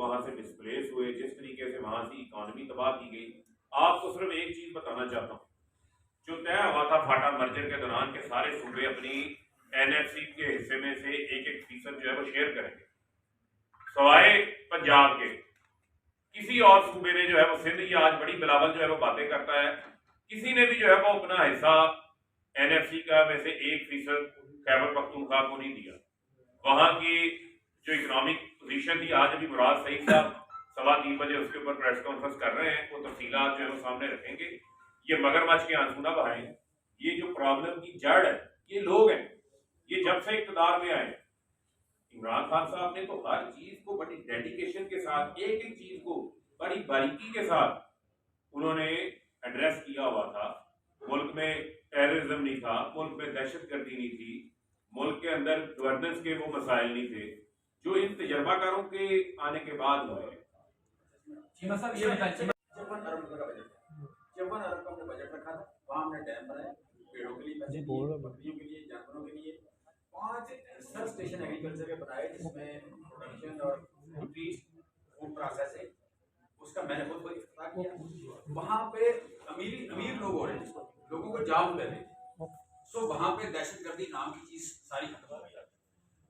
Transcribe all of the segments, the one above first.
वहां से डिस्प्लेस हुए, जिस तरीके से वहां से इकोनॉमी तबाह की गई। आपको सिर्फ एक चीज बताना चाहता हूँ, जो तय हुआ था फाटा मर्जर के दौरान के सारे सूबे अपनी एनएफसी के हिस्से में से 1-1% जो है वो शेयर करेंगे, सवाए पंजाब के। किसी और सूबे ने जो है वो सिंध की आज बड़ी बिलावल जो है वो बातें करता है, किसी ने भी जो है वो अपना हिस्सा एनएफसी का में से 1% खैबर पख्तूनख्वा को नहीं दिया। वहां की जो इकोनॉमिक पोजीशन थी, आज अभी मुराद सईद साहब 3:15 बजे उसके ऊपर प्रेस कॉन्फ्रेंस कर रहे हैं, वो तफसीलात जो है वो सामने रखेंगे। ये मगरमच्छ के आंसू ना बहाएं। ये जो प्रॉब्लम की जड़ है ये लोग हैं, ये जब से इक़्तिदार में आए। इमरान खान साहब ने तो हर चीज को बड़ी डेडिकेशन के साथ, एक एक चीज को बड़ी बारीकी के साथ उन्होंने एड्रेस किया हुआ था। मुल्क में टेररिज्म नहीं था, मुल्क में दहशतगर्दी नहीं थी, मुल्क के अंदर गवर्नेंस के वो मसाइल नहीं थे जो इन तजर्बाकारों के आने के बाद हुए। चौवन अरब का हमने बजट रखा था, वहाँ हमने डैम बनाए, पेड़ों के लिए पैसे दिए, बकरियों के लिए, जानवरों के लिए 5 सब स्टेशन एग्रीकल्चर के बनाए, जिसमें प्रोडक्शन और फूड प्रोसेसिंग, उसका मैंने खुद को इफ्तिताह किया। वहाँ पे अमीर लोग हो रहे हैं, लोगों को जॉब दे रहे हैं। सो वहाँ पे दहशतगर्दी नाम की चीज सारी खत्म हो गई।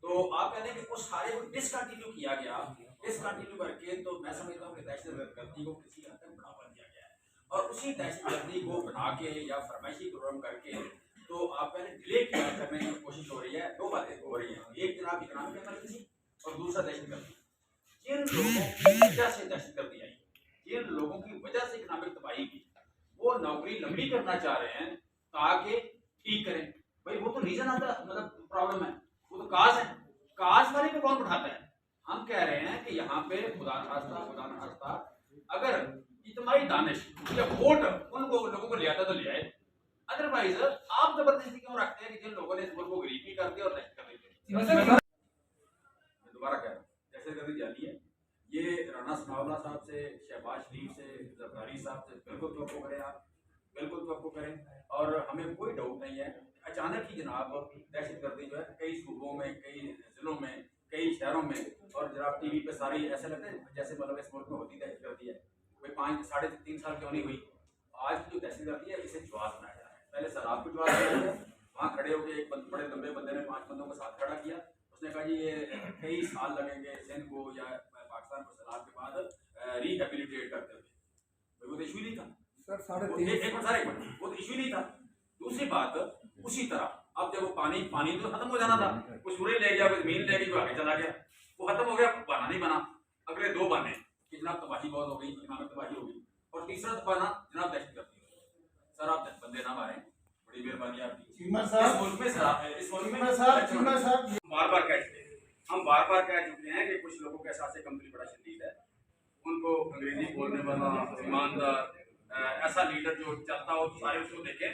तो आप कहते हैं कि उस सारे को डिसकंटिन्यू किया गया, डिसकंटिन्यू करके, तो मैं समझता हूँ कि दहशतगर्दी को किसी हद तक बढ़ावा दिया गया है। और उसी दहशतगर्दी को बना के या फरमाइशी प्रोग्राम करके तो आप पहले डिले करने की कोशिश हो रही है। दो बातें हो रही हैं, एक जनाब इकोनॉमिक इमरजेंसी और दूसरा दहशतगर्दी। जिन लोगों की वजह से दहशतगर्दी आई, जिन लोगों की वजह से इकोनॉमिक तबाही की, वो नौकरी लंबी करना चाह रहे हैं ताकि ठीक करें। भाई वो तो रीजन आता, मतलब प्रॉब्लम है, वो तो काज है, काज वाले को कौन उठाता है? हम कह रहे हैं कि यहाँ पे खुदा न खास्ता अगर इतमाही दानिश या वोट उनको लोगों को ले आता तो ले आए, अदरवाइज आप जबरदस्ती क्यों रखते हैं कि जिन लोगों ने इस मुल्क को गरीब भी कर दिया और दहशत कर दिया। मैं दोबारा कह रहा हूँ, दहशतगर्दी जाली है। ये राना सनाउल्लाह साहब से, शहबाज शरीफ से, जरदारी साहब से बिल्कुल तवक्को करें, आप बिल्कुल तवक्को करें। और हमें कोई डाउट नहीं है, अचानक ही जनाब दहशतगर्दी जो है कई सूबों में, कई जिलों में, कई शहरों में, और जनाब टीवी पे सारी ऐसे लगता है जैसे मतलब इस मुल्क में होती दहशतगर्दी है। कोई 5-3.5 साल क्यों नहीं हुई? आज की जो दहशतगर्दी है इसे जवाब बनाया जा रहा है। पहले सैलाब को जवाब दिया गया, वहाँ खड़े होकर एक बड़े लंबे बंदे ने 5 बंदों को साथ खड़ा किया, उसने कहा जी ये कई साल लगेंगे सिंध को या पाकिस्तान को सैलाब के बाद रिहेबिलिटेट करते हुए। वो तो इशू नहीं था सर, वो तो इशू नहीं था। दूसरी बात, उसी तरह अब जब वो पानी तो खत्म हो जाना था, कुछ सूरज ले गया, कुछ मीन ले गई, वो आगे चला गया, वो खत्म हो गया, बहाना नहीं बना। अगले 2 बहाने कि जनाब तबाही बहुत हो गई, इकोनॉमिक तबाही हो गई, और तीसरा बहाना जनाब दहशतगर्दी हो गई। सर आप बंदे ना मारें, बड़ी मेहरबानी आपकी। इस मुल्क में बार-बार कह चुके हैं, हम बार-बार कह चुके हैं कि कुछ लोगों के एहसास कंपनी बड़ा शदीद है, उनको अंग्रेजी बोलने वाला ईमानदार ऐसा लीडर जो चलता हो सारे उसको देखें,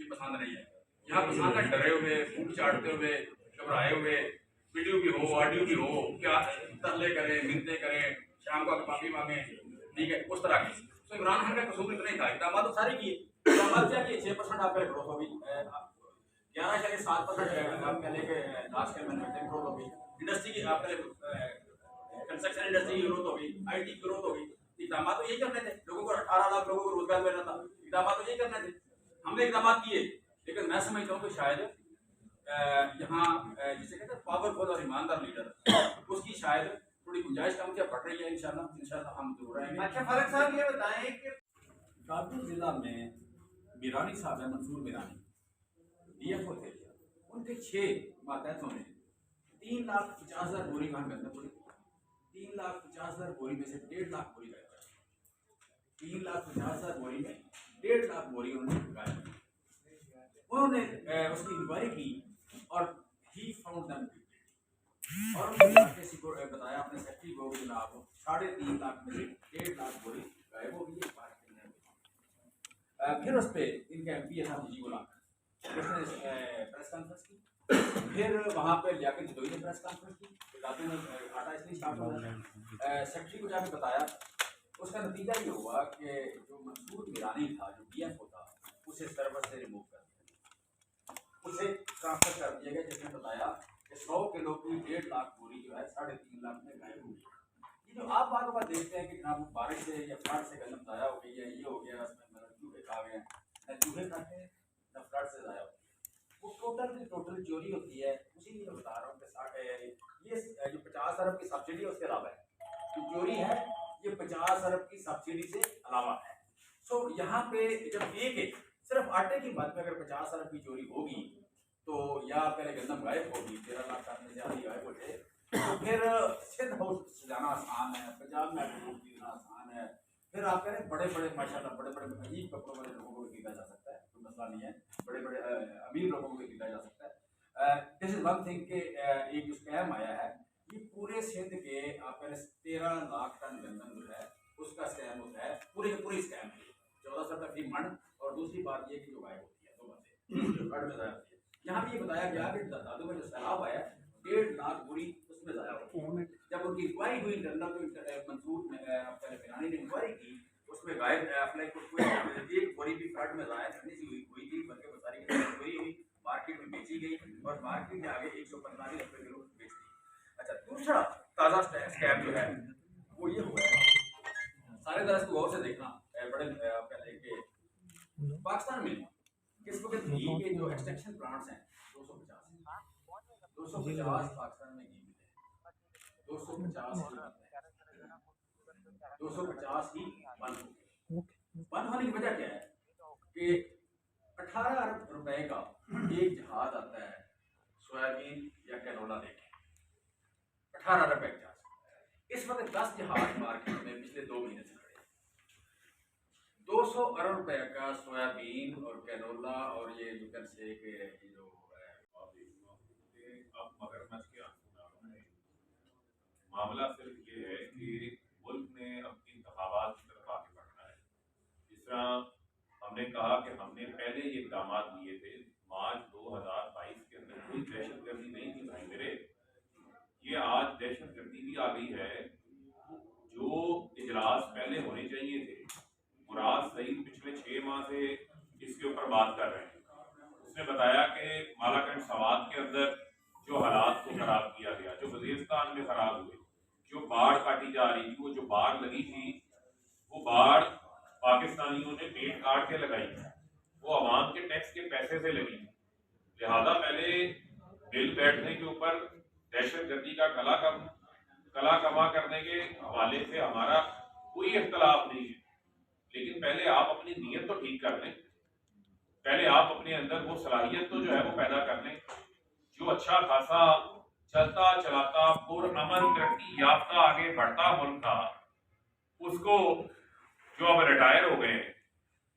ये पसंद नहीं है। यहाँ पसंद है डरे हुए, फूट चाटते हुए, घबराए हुए, वीडियो भी हो, ऑडियो भी हो, क्या तरले करें, मिन्नतें करें, शाम को माफी मांगे, ठीक है, उस तरह की। तो इमरान खान का कसूर इतना ही था, इकदाम तो सारे किए, इकदाम क्या किए, 6% आपका ग्रोथ होगी, 11.7% आप कह लें कि लास्ट ईयर मैन्युफैक्चरिंग ग्रोथ होगी, इंडस्ट्री की आप कह लें कंस्ट्रक्शन इंडस्ट्री की ग्रोथ होगी, आईटी की ग्रोथ होगी। इकदाम तो यही करने थे, लोगों को 18 लाख लोगों को रोजगार मिलना था, इकदाम तो यही करने थे, हमने इकदाम किए। लेकिन मैं समझता हूँ कि शायद यहाँ जिसे कहते हैं पावरफुल और ईमानदार लीडर, उसकी शायद थोड़ी गुंजाइश कम क्या बढ़ रही है। इंशाल्लाह हम जरूर आएंगे। अच्छा फारूक साहब ये बताएं कि काबुल जिला में मीरानी साहब है, मंसूर मीरानी डीएफओ थे, उनके 6 मातहतों ने 3,50,000 बोरी कहाँ गंदा पड़ी, 3,50,000 बोरी में से 1.5 लाख बोरी गायब, 3,50,000 बोरी में 1.5 लाख बोरी उन्होंने गायब। उन्होंने उसकी इंक्वायरी की और ही फाउंड देम और उन्होंने बताया अपने सेक्रेटरी को जनाब 3.5 लाख में 1.5 लाख बोरी गायब हो गई है। फिर उस पर इनके एमपी था जी गुलाम, उसने प्रेस कॉन्फ्रेंस की, फिर वहाँ पे जाकर जदोई ने प्रेस कॉन्फ्रेंस की, रातों में आटा इसलिए स्टार्ट हो गया। सेक्रेटरी को जाकर बताया, उसका नतीजा ये हुआ कि जो मंसूर मीरानी था, जो डीएफओ था, उसे सर्वर से रिमूव कर दिया, उसे ट्रांसफर कर दिया गया, जिसने बताया कि 100 किलो की 1.5 लाख बोरी जो है 3.5 लाख में गायब हो गई। ये जो आप बार बार देखते हैं कि जनाब बारिश से या फ्लड से गंदम ज़ाया हो गई है, ये हो गया, उसमें मतलब चूहे खा गए हैं, न चूहे खाते हैं न फ्लड से ज़ाया होती है। वो टोटल चोरी होती है। उसी लिए बता रहा हूँ कि ये जो 50 अरब की सब्सिडी है उसके अलावा है, जो चोरी है ये 50 अरब की सब्सिडी से अलावा है। सो यहाँ पे जब एक सिर्फ आटे की बात में अगर 50 अरब की चोरी होगी तो या पहले गंदम गायब होगी, 13 लाख टन में से आधी गायब हो जाए, तो फिर सिंध हाउस सजाना आसान है, पंजाब में रोड देना आसान है, फिर आप कह रहे हैं बड़े बड़े माशाल्लाह बड़े बड़े अजीब कपड़ों वाले लोगों को खरीदा जा सकता है, कोई मसला नहीं है, बड़े बड़े अमीर लोगों को खरीदा जा सकता है। दिस इज वन थिंग के एक जो स्कैम आया है ये पूरे सिंध के आप कह रहे 13 लाख टन गंदम जो है उसका स्कैम होता है, पूरे के पूरे स्कैम है 1400 तक की मन। और दूसरी बात ये कि जो गायब होती है दो बातें जो फ्लड में ज़ाया होती है। यहाँ भी ये बताया गया कि दादू में जो सैलाब आया 1.5 लाख बोरी उसमें ज़ाया होती है। जब उनकी इंक्वायरी हुई इंटरनल तो मंसूर पहले फिनानी ने इंक्वायरी की, उसमें गायब अपने कोई एक बोरी भी फ्लड में ज़ाया करने से हुई थी, बल्कि वो सारी चोरी हुई, मार्केट में बेची गई और मार्केट में आगे 145 रुपये किलो बेच दी। अच्छा, दूसरा ताज़ा स्कैम जो है वो ये हुआ है, सारे तरह से गौर से देखना बड़े पहले के पाकिस्तान में किस वक्त घी के जो एक्सट्रैक्शन प्लांट्स हैं 250 पाकिस्तान में घी मिले, 250 ही बंद हो गए। बंद होने की वजह क्या है कि 18 अरब रुपए का एक जहाज आता है सोयाबीन या कैनोला लेके, 18 अरब का जहाज। इस वक्त 10 जहाज मार्केट में पिछले 2 महीने से 200 अरब रुपए का सोयाबीन और कैनोला और ये यू कैन से के ये जो अब मगरमच्छ के आंसू ना बहाएं। मामला सिर्फ ये है कि मुल्क ने अब इंतखाबात की तरफ आगे बढ़ना है। जिस तरह हमने कहा कि हमने पहले ये इक़दाम लिए थे मार्च 2022 के अंदर, कोई दहशतगर्दी नहीं थी भाई मेरे, ये आज दहशतगर्दी भी आ गई है। जो इजलास पहले होने चाहिए थे, मुराद सईद पिछले 6 माह से इसके ऊपर बात कर रहे हैं। उसने बताया कि मालाकंड सवात के अंदर जो हालात को खराब किया गया, जो वजीरिस्तान में खराब हुए, जो बाढ़ काटी जा रही थी, वो जो बाढ़ लगी थी वो बाढ़ पाकिस्तानियों ने पेट काट के लगाई, वो अवाम के टैक्स के पैसे से लगी। लिहाजा पहले बिल बैठने के ऊपर दहशतगर्दी का कला कमा करने के हवाले से हमारा कोई इख्तलाफ नहीं है, लेकिन पहले आप अपनी नीयत तो ठीक कर लें, पहले आप अपने अंदर वो सलाहियत तो जो है वो पैदा कर लें। जो अच्छा खासा चलता चलाता पुरअमन तरक्की याफ्ता आगे बढ़ता मुल्क था, उसको जो अब रिटायर हो गए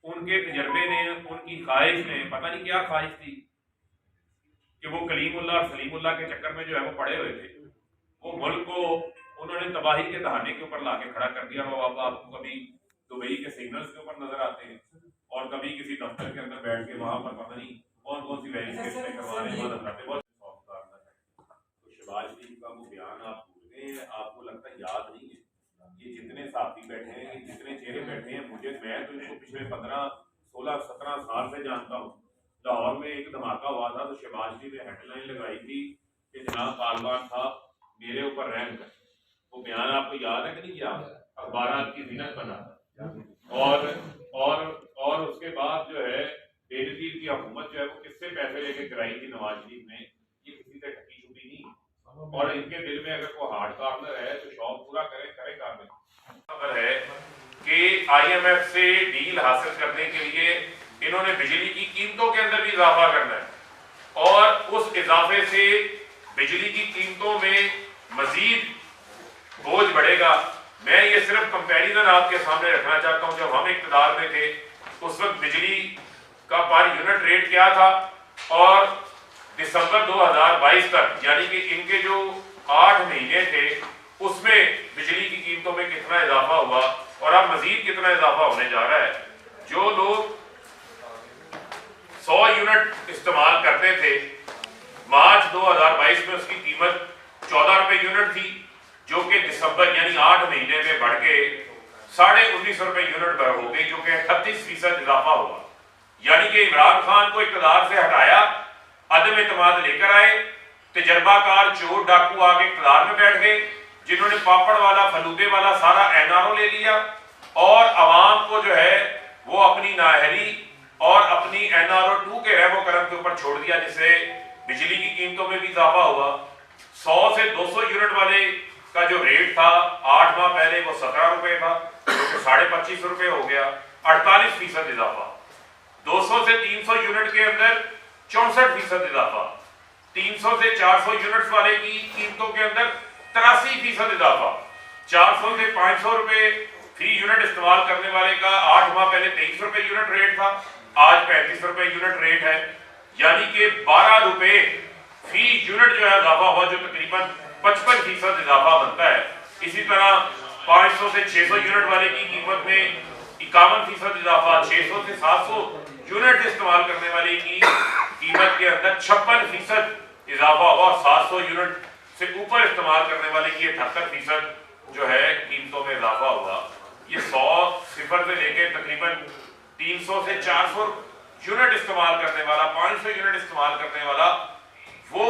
उनके तजर्बे ने, उनकी ख्वाहिश ने, पता नहीं क्या ख्वाहिश थी कि वो कलीमुल्लाह और सलीमुल्लाह के चक्कर में जो है वो पड़े हुए थे, वो मुल्क को उन्होंने तबाही के दहाने के ऊपर लाके खड़ा कर दिया। और अब आपको कभी दुबई के सिग्नल्स के ऊपर नजर आते हैं और कभी किसी दफ्तर के अंदर बैठ के वहां पर पता नहीं कौन कौन सी वेरिफिकेशन करवा रहे हैं, मदद करते हैं। तो शहबाज शरीफ का वो बयान आप भूल गए, आपको लगता है याद नहीं है। ये जितने साथी बैठे हैं, ये जितने चेहरे बैठे हैं, मैं तो इनको पिछले 15, 16, 17 साल से जानता हूँ। लाहौर में एक धमाका हुआ था तो शहबाज शरीफ ने हेडलाइन लगाई थी कि जनाब तालिबान साहब मेरे ऊपर रहम कर। वो बयान आपको याद है कि नहीं याद? अखबार की जीनत बना और उसके बाद जो है बेनजीर की हुकूमत जो है वो किससे पैसे लेके गिराई थी नवाज शरीफ ने, ये किसी से ढकी छुपी नहीं। और इनके दिल में अगर कोई हार्ड कार्नर है तो शौक पूरा करे कार्नर। खबर है कि IMF से डील हासिल करने के लिए इन्होंने बिजली की कीमतों के अंदर भी इजाफा करना है और उस इजाफे से बिजली की कीमतों में मजीद बोझ बढ़ेगा। मैं ये सिर्फ कंपैरिजन आपके सामने रखना चाहता हूं। जब हम इक़्तिदार में थे उस वक्त बिजली का पर यूनिट रेट क्या था और दिसंबर 2022 तक यानी कि इनके जो 8 महीने थे उसमें बिजली की कीमतों में कितना इजाफा हुआ और अब मजीद कितना इजाफा होने जा रहा है। जो लोग 100 यूनिट इस्तेमाल करते थे मार्च 2022 में उसकी कीमत 14 रुपए यूनिट थी, जो कि दिसंबर यानी 8 महीने में बढ़ के 19.5 रुपए यूनिट पर हो गई, जो कि 38% इजाफा हुआ। यानी कि इमरान खान को इक़्तिदार से हटाया, अदम एतमाद लेकर आए, तजर्बाकार चोर डाकू आके इक़्तिदार में बैठ गए, जिन्होंने पापड़ वाला फलूदे वाला सारा एनआरओ ले लिया और आवाम को जो है वो अपनी नाहरी और अपनी एनआरओ 2 के रहमो करम के ऊपर छोड़ दिया, जिससे बिजली की कीमतों में भी इजाफा हुआ। 100 से 200 यूनिट वाले का जो रेट था 8 माह पहले वो 17 रुपए था, तो 25.5 रुपए हो गया, 48% इजाफा। 200 से 300 यूनिट के अंदर 64% इजाफा। 300 से 400 यूनिट्स वाले की कीमतों के अंदर 83% इजाफा। 400 से 500 रुपए फी यूनिट इस्तेमाल करने वाले का 8 माह पहले 23 रुपए यूनिट रेट था, आज 35 रुपए यूनिट रेट है, यानी कि 12 रुपए फी यूनिट जो है इजाफा हुआ, जो तकरीबन 55% इजाफा बनता है। इसी तरह 500 से 600 यूनिट वाले की कीमत में 51% इजाफा, 600 से 700 यूनिट इस्तेमाल करने वाले की कीमत के अंदर 56% इजाफा हुआ, 700 यूनिट से ऊपर इस्तेमाल करने वाले की 78% जो है कीमतों में इजाफा हुआ। ये 100 सिफर से लेके तकरीबन 300 से 400 यूनिट इस्तेमाल करने वाला, 500 यूनिट इस्तेमाल करने वाला वो